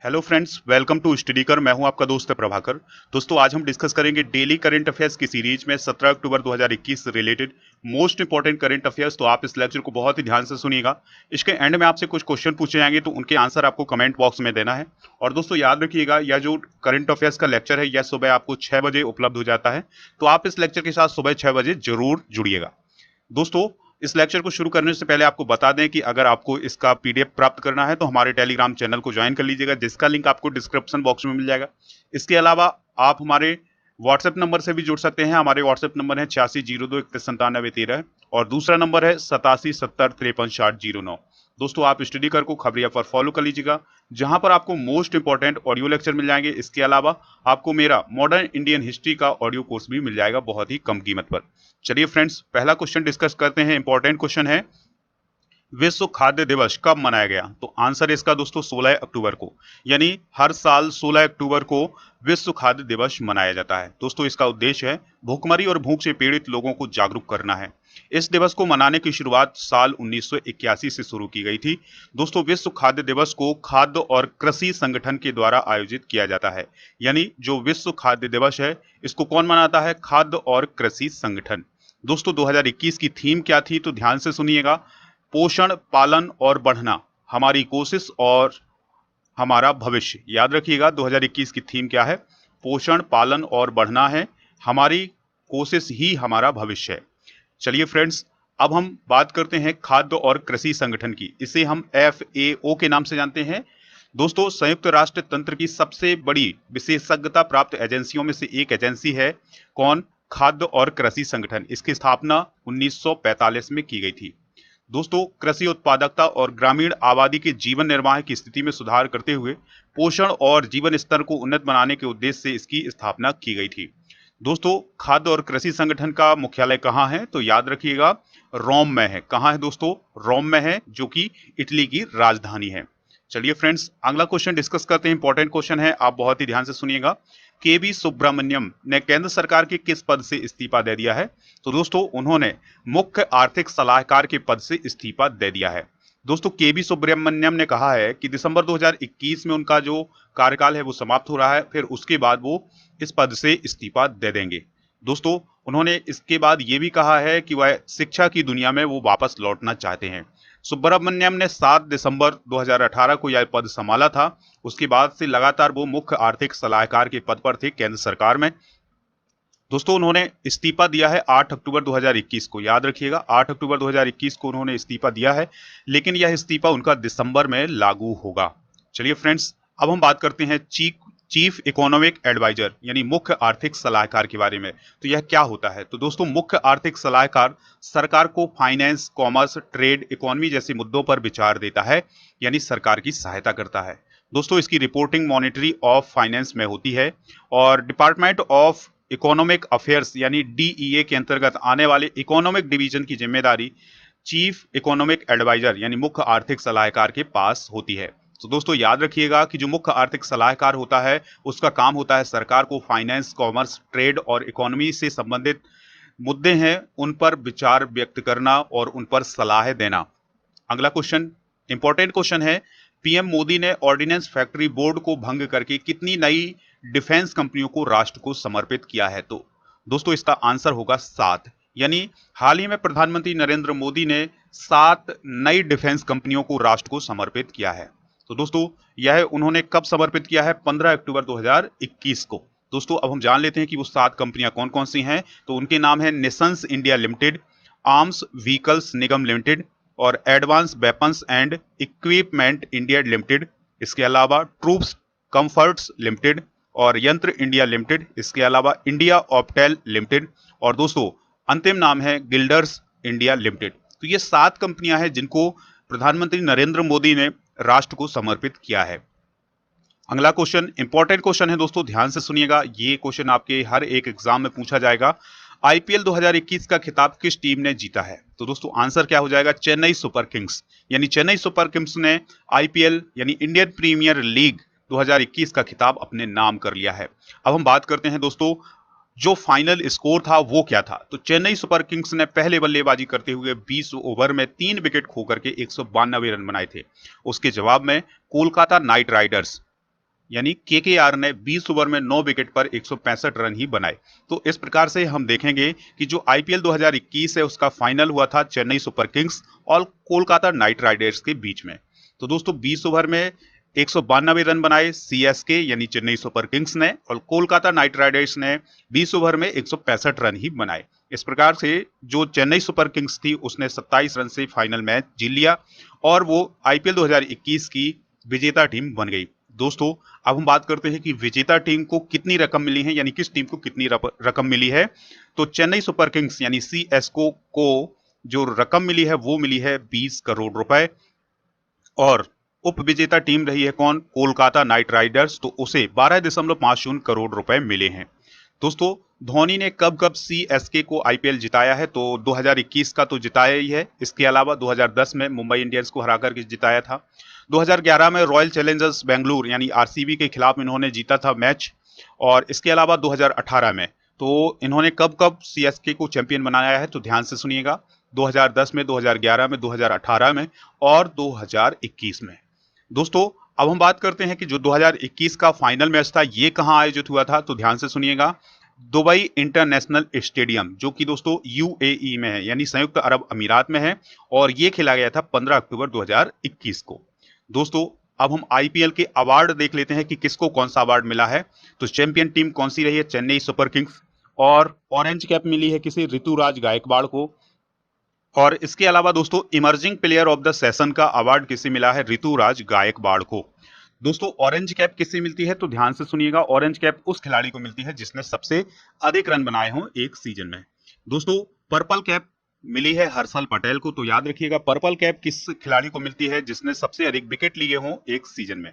Hello friends, welcome to Studykar. मैं हूं आपका दोस्त प्रभाकर। दोस्तों, आज हम डिस्कस करेंगे डेली करंट अफेयर्स की सीरीज में 17 अक्टूबर 2021 से related most important current affairs. तो आप इस लेक्चर को बहुत ही ध्यान से सुनिएगा। इसके एंड में आपसे कुछ क्वेश्चन पूछे जाएंगे, तो उनके आंसर आपको कमेंट बॉक्स में देना है। और दोस्तों याद रखिएगा, यह जो करंट अफेयर्स का लेक्चर है यह सुबह आपको 6 बजे उपलब्ध हो जाता है। तो आप इस लेक्चर के साथ सुबह 6 बजे जरूर जुड़िएगा। दोस्तों, इस लेक्चर को शुरू करने से पहले आपको बता दें कि अगर आपको इसका पीडीएफ प्राप्त करना है तो हमारे टेलीग्राम चैनल को ज्वाइन कर लीजिएगा, जिसका लिंक आपको डिस्क्रिप्शन बॉक्स में मिल जाएगा। इसके अलावा आप हमारे व्हाट्सएप नंबर से भी जुड़ सकते हैं। हमारे व्हाट्सएप नंबर है 8602319713 और दूसरा नंबर है 8770535609। दोस्तों, आप स्टडी कर को खबरिया पर फॉलो कर लीजिएगा, जहां पर आपको मोस्ट इंपॉर्टेंट ऑडियो लेक्चर मिल जाएंगे। इसके अलावा आपको मेरा मॉडर्न इंडियन हिस्ट्री का ऑडियो कोर्स भी मिल जाएगा बहुत ही कम कीमत पर। चलिए फ्रेंड्स, पहला क्वेश्चन डिस्कस करते हैं। इंपॉर्टेंट क्वेश्चन है, विश्व खाद्य दिवस कब मनाया गया? तो आंसर इसका दोस्तों 16 अक्टूबर को, यानी हर साल 16 अक्टूबर को विश्व खाद्य दिवस मनाया जाता है। दोस्तों, इसका उद्देश्य है भूखमरी और भूख से पीड़ित लोगों को जागरूक करना है। इस दिवस को मनाने की शुरुआत साल 1981 से शुरू की गई थी। दोस्तों, विश्व खाद्य दिवस को खाद्य और कृषि संगठन के द्वारा आयोजित किया जाता है। यानी जो विश्व खाद्य दिवस है, इसको कौन मनाता है? खाद्य और कृषि संगठन। दोस्तों, 2021 की थीम क्या थी? तो ध्यान से सुनिएगा। पोषण, पालन और बढ़ना, हमारी कोशिश और हमारा भविष्य। याद रखिएगा, 2021 की थीम क्या है? पोषण, पालन और बढ़ना है। हमारी कोशिश ही हमारा भविष्य है। चलिए फ्रेंड्स, अब हम बात करते हैं खाद्य और कृषि संगठन की। इसे हम FAO के नाम से जानते हैं। दोस्तों, संयुक्त राष्ट्र तंत्र की सबसे बड़ी विशेषज्ञता प्राप्त एजेंसियों में से एक एजेंसी है। कौन? खाद्य और कृषि संगठन। इसकी स्थापना 1945 में की गई थी। दोस्तों, कृषि उत्पादकता और ग्रामीण आबादी के जीवन निर्वाह की स्थिति में सुधार करते हुए पोषण और जीवन स्तर को उन्नत बनाने के उद्देश्य से इसकी स्थापना की गई थी। दोस्तों, खाद्य और कृषि संगठन का मुख्यालय कहाँ है? तो याद रखिएगा, रोम में है। कहाँ है दोस्तों? रोम में है, जो कि इटली की राजधानी है। चलिए फ्रेंड्स, अगला क्वेश्चन डिस्कस करते हैं। इंपॉर्टेंट क्वेश्चन है, आप बहुत ही ध्यान से सुनिएगा। KB सुब्रमण्यम ने केंद्र सरकार के किस पद से इस्तीफा दे दिया है? तो दोस्तों, उन्होंने मुख्य आर्थिक सलाहकार के पद से इस्तीफा दे दिया है। दोस्तों, KB सुब्रमण्यम ने कहा है कि दिसंबर 2021 में उनका जो कार्यकाल है वो समाप्त हो रहा है, फिर उसके बाद वो इस पद से इस्तीफा दे देंगे। दोस्तों, उन्होंने इसके बाद ये भी कहा है कि वह शिक्षा की दुनिया में वो वापस लौटना चाहते हैं। सुब्रमण्यम ने 7 दिसंबर 2018 को यह पद संभाला था। उसके बाद से लगातार वो मुख्य आर्थिक सलाहकार के पद पर थे केंद्र सरकार में। दोस्तों, उन्होंने इस्तीफा दिया है 8 अक्टूबर 2021 को। याद रखिएगा, 8 अक्टूबर 2021 को उन्होंने इस्तीफा दिया है, लेकिन यह इस्तीफा उनका दिसंबर में लागू होगा। चलिए फ्रेंड्स, अब हम बात करते हैं चीफ इकोनॉमिक एडवाइजर यानी मुख्य आर्थिक सलाहकार के बारे में। तो यह क्या होता है? तो दोस्तों, मुख्य आर्थिक सलाहकार सरकार को फाइनेंस, कॉमर्स, ट्रेड, इकोनॉमी जैसे मुद्दों पर विचार देता है, यानी सरकार की सहायता करता है। दोस्तों, इसकी रिपोर्टिंग मॉनेटरी ऑफ फाइनेंस में होती है और डिपार्टमेंट ऑफ इकोनॉमिक अफेयर्स यानी DEA के अंतर्गत आने वाले इकोनॉमिक डिवीजन की जिम्मेदारी चीफ इकोनॉमिक एडवाइजर यानी मुख्य आर्थिक सलाहकार के पास होती है। तो दोस्तों, याद रखिएगा कि जो मुख्य आर्थिक सलाहकार होता है उसका काम होता है सरकार को फाइनेंस, कॉमर्स, ट्रेड और इकोनॉमी से संबंधित मुद्दे हैं उन पर विचार व्यक्त करना और उन पर सलाह देना। अगला क्वेश्चन, इंपॉर्टेंट क्वेश्चन है, PM मोदी ने ऑर्डिनेंस फैक्ट्री बोर्ड को भंग करके कितनी नई डिफेंस कंपनियों को राष्ट्र को समर्पित किया है? तो दोस्तों, इसका आंसर होगा 7। यानी हाल ही में प्रधानमंत्री नरेंद्र मोदी ने 7 नई डिफेंस कंपनियों को राष्ट्र को समर्पित किया है। तो दोस्तों, यह उन्होंने कब समर्पित किया है? 15 अक्टूबर 2021 को। दोस्तों, अब हम जान लेते हैं कि वो 7 कंपनियां कौन कौन सी हैं। तो उनके नाम है nations India limited, arms vehicles Nigam limited और advance weapons and equipment India limited. इसके अलावा ट्रूप्स कंफर्ट्स लिमिटेड और यंत्र इंडिया लिमिटेड। इसके अलावा इंडिया ऑप्टेल लिमिटेड और दोस्तों, अंतिम नाम है गिल्डर्स इंडिया लिमिटेड। तो ये 7 कंपनियां हैं जिनको प्रधानमंत्री नरेंद्र मोदी ने राष्ट्र को समर्पित किया है। अगला क्वेश्चन इंपॉर्टेंट क्वेश्चन है दोस्तों, ध्यान से सुनिएगा। ये क्वेश्चन आपके हर एक एग्जाम में पूछा जाएगा। IPL 2021 का खिताब किस टीम ने जीता है? तो दोस्तों, आंसर क्या हो जाएगा? Chennai super Kings. यानी चेन्नई सुपर किंग्स ने IPL यानी इंडियन प्रीमियर लीग 2021 का खिताब अपने नाम कर लिया है। अब हम बात करते हैं दोस्तों, जो फाइनल स्कोर था वो क्या था? तो चेन्नई सुपर किंग्स ने पहले बल्लेबाजी करते हुए 20 ओवर में 3 विकेट खोकर के 192 रन बनाए थे। उसके जवाब में कोलकाता नाइट राइडर्स यानी केकेआर ने 20 ओवर में 9 विकेट पर 165 रन ही बनाए। तो इस प्रकार से हम देखेंगे कि जो आईपीएल 2021 है उसका फाइनल हुआ था चेन्नई सुपर किंग्स और कोलकाता नाइट राइडर्स के बीच में। तो दोस्तों 20 ओवर में 192 रन बनाए सीएसके यानी चेन्नई सुपर किंग्स ने, और कोलकाता नाइट राइडर्स ने 20 ओवर में 165 रन ही बनाए। इस प्रकार से जो चेन्नई सुपर किंग्स थी उसने 27 रन से फाइनल मैच जीत लिया और वो आईपीएल 2021 की विजेता टीम बन गई। दोस्तों अब हम बात करते हैं कि विजेता टीम को कितनी रकम मिली है, यानी किस टीम को कितनी रकम मिली है। तो चेन्नई सुपर किंग्स यानी सीएसको को जो रकम मिली है वो मिली है 20 करोड़ रुपए, और उप विजेता टीम रही है कौन, कोलकाता नाइट राइडर्स, तो उसे 12.50 करोड़ रुपए मिले हैं। दोस्तों धोनी ने कब कब सीएसके को आईपीएल जिताया है, तो 2021 का तो जिताया ही है, इसके अलावा 2010 में मुंबई इंडियंस को हराकर के जिताया था। 2011 में रॉयल चैलेंजर्स बेंगलुरु यानी आरसीबी के खिलाफ इन्होंने जीता था मैच, और इसके अलावा 2018 में तो इन्होंने कब कब सीएसके को चैंपियन बनाया है, तो ध्यान से सुनिएगा, 2010 में, 2011 में, 2018 में और 2021 में। दोस्तों अब हम बात करते हैं कि जो 2021 का फाइनल मैच था ये कहां आयोजित हुआ था, तो ध्यान से सुनिएगा, दुबई इंटरनेशनल स्टेडियम, जो कि दोस्तों यूएई में है यानी संयुक्त अरब अमीरात में है, और ये खेला गया था 15 अक्टूबर 2021 को। दोस्तों अब हम आईपीएल के अवार्ड देख लेते हैं कि किसको कौन सा अवार्ड मिला है। तो चैंपियन टीम कौन सी रही है, चेन्नई सुपर किंग्स, और ऑरेंज कैप मिली है किसे, ऋतुराज गायकवाड़ को। और इसके अलावा दोस्तों emerging player of the session का अवार्ड किसे मिला है, ऋतुराज गायकवाड़ को। दोस्तों ऑरेंज कैप किसे मिलती है, तो ध्यान से सुनिएगा, ऑरेंज कैप उस खिलाड़ी को मिलती है जिसने सबसे अधिक रन बनाए हों एक सीजन में। दोस्तों पर्पल कैप मिली है हर्षल पटेल को, तो याद रखिएगा पर्पल कैप किस खिलाड़ी को मिलती है जिसने सबसे अधिक विकेट लिए हों एक सीजन में।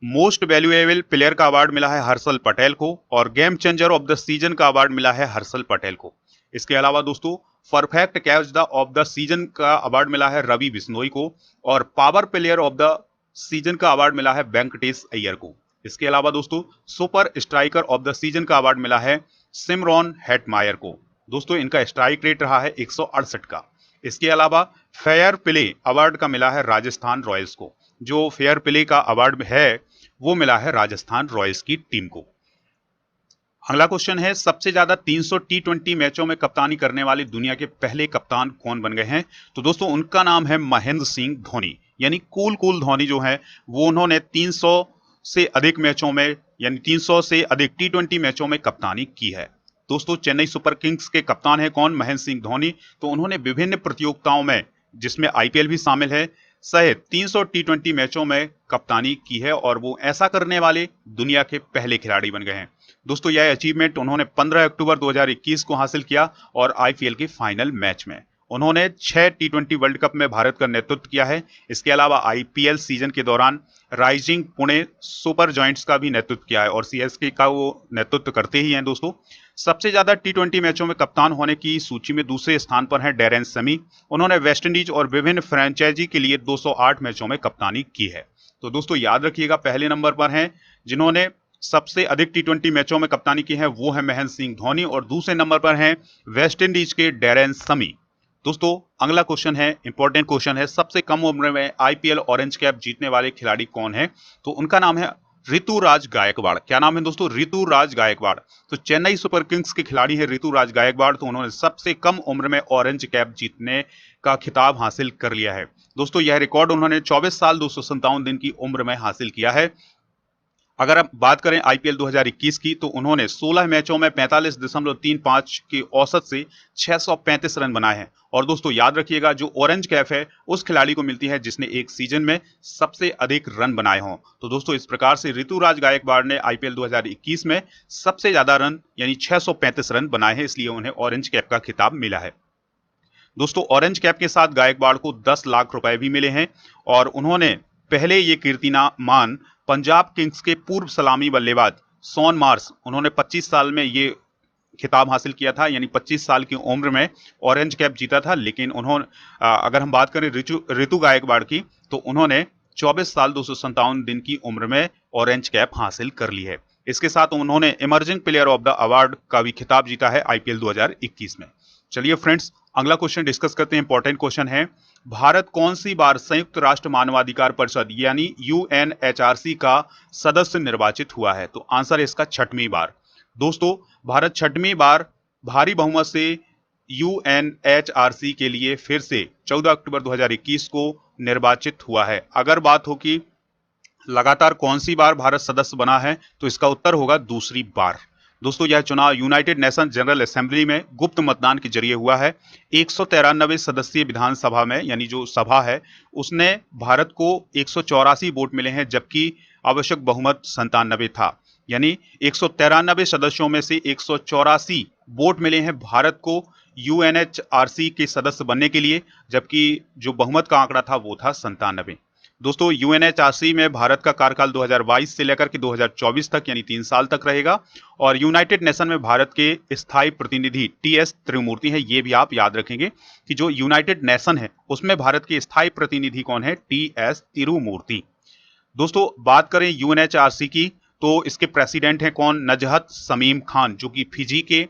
मोस्ट वैल्यूएबल प्लेयर का अवार्ड मिला है हर्षल पटेल को, और game changer of the season का अवार्ड मिला है हर्षल पटेल को। इसके अलावा दोस्तों perfect catch the of the season का अवार्ड मिला है रवि बिश्नोई को, और power player of the season का अवार्ड मिला है वेंकटेश अय्यर को। इसके अलावा दोस्तों super striker of the season का अवार्ड मिला है सिमरॉन हेटमायर को। दोस्तों इनका स्ट्राइक रेट रहा है 168 का। इसके अलावा फेयर प्ले अवार्ड का मिला है राजस्थान रॉयल्स को, जो फेयर प्ले का अवार्ड है वो मिला है राजस्थान रॉयल्स की टीम को। अगला क्वेश्चन है सबसे ज्यादा 300 टी20 मैचों में कप्तानी करने वाले दुनिया के पहले कप्तान कौन बन गए हैं, तो दोस्तों उनका नाम है महेंद्र सिंह धोनी, यानी कूल धोनी जो है वो उन्होंने 300 से अधिक मैचों में यानी 300 से अधिक टी20 मैचों में कप्तानी की है। दोस्तों चेन्नई सुपर किंग्स के कप्तान है कौन, महेंद्र सिंह धोनी, तो उन्होंने विभिन्न प्रतियोगिताओं में जिसमें आईपीएल भी शामिल है सहित 300 टी20 मैचों में कप्तानी की है, और वो ऐसा करने वाले दुनिया के पहले खिलाड़ी बन गए हैं। दोस्तों यह अचीवमेंट उन्होंने 15 अक्टूबर 2021 को हासिल किया, और आईपीएल के फाइनल मैच में उन्होंने 6 टी20 वर्ल्ड कप में भारत का नेतृत्व किया है। इसके अलावा आईपीएल सीजन के दौरान राइजिंग पुणे सुपर जॉइंट्स का भी नेतृत्व किया है, और सीएसके का वो नेतृत्व करते ही हैं। दोस्तों सबसे ज्यादा टी20 मैचों में कप्तान होने की सूची में दूसरे स्थान पर है डेरेन सेमी, उन्होंने वेस्टइंडीज और विभिन्न फ्रेंचाइजी के लिए 208 मैचों में कप्तानी की है। तो दोस्तों याद रखिएगा पहले नंबर पर हैं जिन्होंने सबसे अधिक टी20 मैचों में कप्तानी की है वो है महेंद्र सिंह धोनी, और दूसरे नंबर पर हैं वेस्टइंडीज के डेरेन सेमी। दोस्तों अगला क्वेश्चन है, इंपॉर्टेंट क्वेश्चन है, सबसे कम उम्र में आईपीएल ऑरेंज कैप जीतने वाले खिलाड़ी कौन है, तो उनका नाम है ऋतुराज गायकवाड़। क्या नाम है दोस्तों, ऋतुराज गायकवाड़। तो चेन्नई सुपर किंग्स के खिलाड़ी है ऋतुराज गायकवाड़, तो उन्होंने सबसे कम उम्र में ऑरेंज कैप जीतने का खिताब हासिल कर लिया है। दोस्तों यह रिकॉर्ड उन्होंने 24 साल 257 दिन की उम्र में हासिल किया है। अगर आप बात करें आईपीएल 2021 की, तो उन्होंने 16 मैचों में 45.35 की औसत से 635 रन बनाए हैं। और दोस्तों याद रखिएगा जो ऑरेंज कैप है उस खिलाड़ी को मिलती है जिसने एक सीजन में सबसे अधिक रन बनाए हों। तो दोस्तों इस प्रकार से ऋतुराज गायकवाड़ ने आईपीएल 2021 में सबसे ज्यादा रन यानी 635 रन बनाए हैं, इसलिए उन्हें ऑरेंज कैप का खिताब मिला है। दोस्तों ऑरेंज कैप के साथ गायकवाड़ को 10 लाख रुपए भी मिले हैं, और उन्होंने पहले ये कीर्तिमान पंजाब किंग्स के पूर्व सलामी बल्लेबाज शॉन मार्श, उन्होंने 25 साल में ये खिताब हासिल किया था, यानी 25 साल की उम्र में ऑरेंज कैप जीता था। लेकिन उन्होंने अगर हम बात करें ऋतु गायकवाड़ की, तो उन्होंने 24 साल 257 दिन की उम्र में ऑरेंज कैप हासिल कर ली है। इसके साथ उन्होंने emerging player of the award का भी खिताब जीता है आईपीएल 2021 में। चलिए फ्रेंड्स अगला क्वेश्चन डिस्कस करते हैं, इंपॉर्टेंट क्वेश्चन है, भारत कौन सी बार संयुक्त राष्ट्र मानवाधिकार परिषद यानी यूएनएचआरसी का सदस्य निर्वाचित हुआ है? तो आंसर है इसका छठवीं बार। दोस्तों, भारत छठवीं बार भारी बहुमत से यूएनएचआरसी के लिए फिर से 14 अक्टूबर 2021 को निर्वाचित हुआ है। अगर बात हो कि लगातार कौन सी बार भारत सदस्य बना है, तो इसका उत्तर होगा दूसरी बार। दोस्तों, यह चुनाव यूनाइटेड नेशन जनरल असेंबली में गुप्त मतदान के जरिए हुआ है। 193 सदस्यीय विधानसभा में, यानी जो सभा है, उसने भारत को 184 वोट मिले हैं, जबकि आवश्यक बहुमत 97 था। यानी 193 सदस्यों में से 184 वोट मिले हैं भारत को यूएनएचआरसी के सदस्य बनने के लिए, जबकि जो बहुमत का आंकड़ा था वो था 97। दोस्तों, यूएनएचआरसी में भारत का कार्यकाल 2022 से लेकर के 2024 तक यानी 3 साल तक रहेगा। और यूनाइटेड नेशन में भारत के स्थायी प्रतिनिधि टीएस त्रिमूर्ति हैं। ये भी आप याद रखेंगे कि जो यूनाइटेड नेशन है उसमें भारत के स्थायी प्रतिनिधि कौन है? टीएस तिरुमूर्ति। दोस्तों, बात करें यूएनएचआरसी की, तो इसके प्रेसिडेंट हैं कौन? नजहत शमीम खान, जो कि फिजी के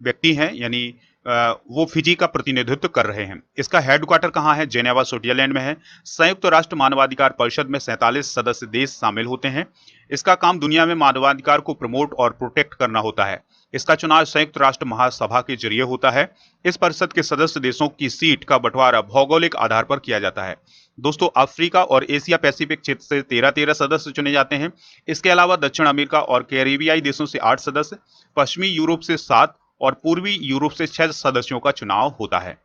व्यक्ति हैं, यानी वो फिजी का प्रतिनिधित्व कर रहे हैं। इसका हेडक्वार्टर कहाँ है? जेनेवा, स्विट्जरलैंड में है। संयुक्त राष्ट्र मानवाधिकार परिषद में 47 सदस्य देश शामिल होते हैं। इसका काम दुनिया में मानवाधिकार को प्रमोट और प्रोटेक्ट करना होता है। इसका चुनाव संयुक्त राष्ट्र महासभा के जरिए होता है। इस परिषद के सदस्य देशों की सीट का बंटवारा भौगोलिक आधार पर किया जाता है। दोस्तों, अफ्रीका और एशिया पैसिफिक क्षेत्र से 13 सदस्य चुने जाते हैं। इसके अलावा दक्षिण अमेरिका और कैरिबियाई देशों से 8 सदस्य, पश्चिमी यूरोप से 7 और पूर्वी यूरोप से 6 सदस्यों का चुनाव होता है।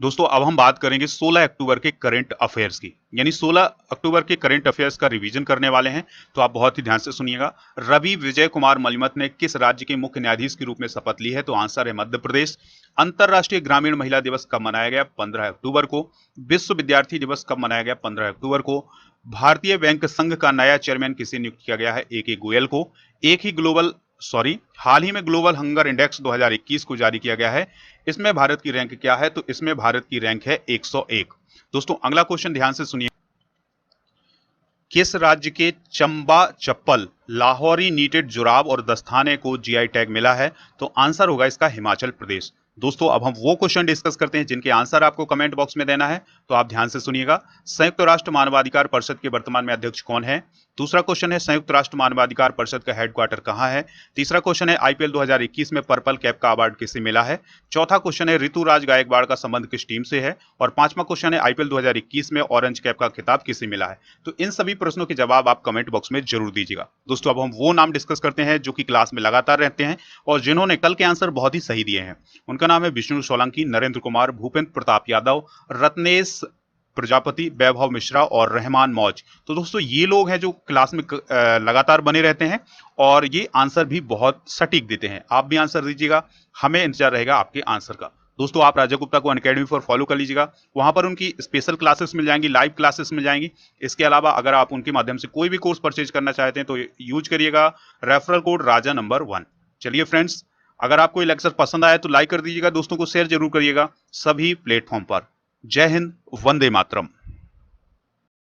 दोस्तों, अब हम बात करेंगे 16 अक्टूबर के करंट अफेयर्स की, यानी 16 अक्टूबर के करंट अफेयर्स का रिवीजन करने वाले हैं, तो आप बहुत ही ध्यान से सुनिएगा। रवि विजय कुमार मलिमत ने किस राज्य के मुख्य न्यायाधीश के रूप में शपथ ली है? तो आंसर है मध्य प्रदेश। अंतर्राष्ट्रीय ग्रामीण महिला दिवस कब मनाया गया? 15 अक्टूबर को। विश्व विद्यार्थी दिवस कब मनाया गया? 15 अक्टूबर को। भारतीय बैंक संघ का नया चेयरमैन किसे नियुक्त किया गया है? ए.के. गोयल को। हाल ही में ग्लोबल हंगर इंडेक्स 2021 को जारी किया गया है। इसमें भारत की रैंक क्या है? तो इसमें भारत की रैंक है 101। दोस्तों, अगला क्वेश्चन ध्यान से सुनिए। किस राज्य के चंबा चप्पल, लाहौरी नीटेड जुराब और दस्ताने को जीआई टैग मिला है? तो आंसर होगा इसका हिमाचल प्रदेश। दोस्तों, अब हम वो क्वेश्चन डिस्कस करते हैं जिनके आंसर आपको कमेंट बॉक्स में देना है, तो आप ध्यान से सुनिएगा। संयुक्त राष्ट्र मानवाधिकार परिषद के वर्तमान में अध्यक्ष कौन है? दूसरा क्वेश्चन है संयुक्त राष्ट्र मानवाधिकार परिषद का हेडक्वार्टर कहां है? तीसरा क्वेश्चन है आईपीएल 2021 में पर्पल कैप का अवार्ड किसे मिला है? चौथा क्वेश्चन है ऋतुराज गायकवाड़ का संबंध किस टीम से है? और पांचवा क्वेश्चन है आईपीएल 2021 में ऑरेंज कैप का खिताब किसे मिला है? तो इन सभी प्रश्नों के जवाब आप कमेंट बॉक्स में जरूर दीजिएगा। दोस्तों, अब हम वो नाम डिस्कस करते हैं जो कि क्लास में लगातार रहते हैं और जिन्होंने कल के आंसर बहुत ही सही दिए हैं। उनका नाम है विष्णु सोलंकी, नरेंद्र कुमार, भूपेंद्र प्रताप यादव, रत्नेश प्रजापति, वैभव मिश्रा और रहमान मौज। तो दोस्तों, ये लोग हैं जो क्लास में लगातार बने रहते हैं और ये आंसर भी बहुत सटीक देते हैं। आप भी आंसर दीजिएगा, हमें इंतजार रहेगा आपके आंसर का। दोस्तों, आप राजा गुप्ता को अनअकैडमी पर फॉलो कर लीजिएगा। वहां पर उनकी स्पेशल क्लासेस मिल जाएंगी, लाइव क्लासेस मिल जाएंगी। इसके अलावा अगर आप उनके माध्यम से कोई भी कोर्स परचेज करना चाहते हैं तो यूज करिएगा रेफरल कोड राजा नंबर 1। चलिए फ्रेंड्स, अगर आपको ये लेक्चर पसंद आया तो लाइक कर दीजिएगा, दोस्तों को शेयर जरूर करिएगा सभी प्लेटफॉर्म पर। जय हिंद, वंदे मातरम।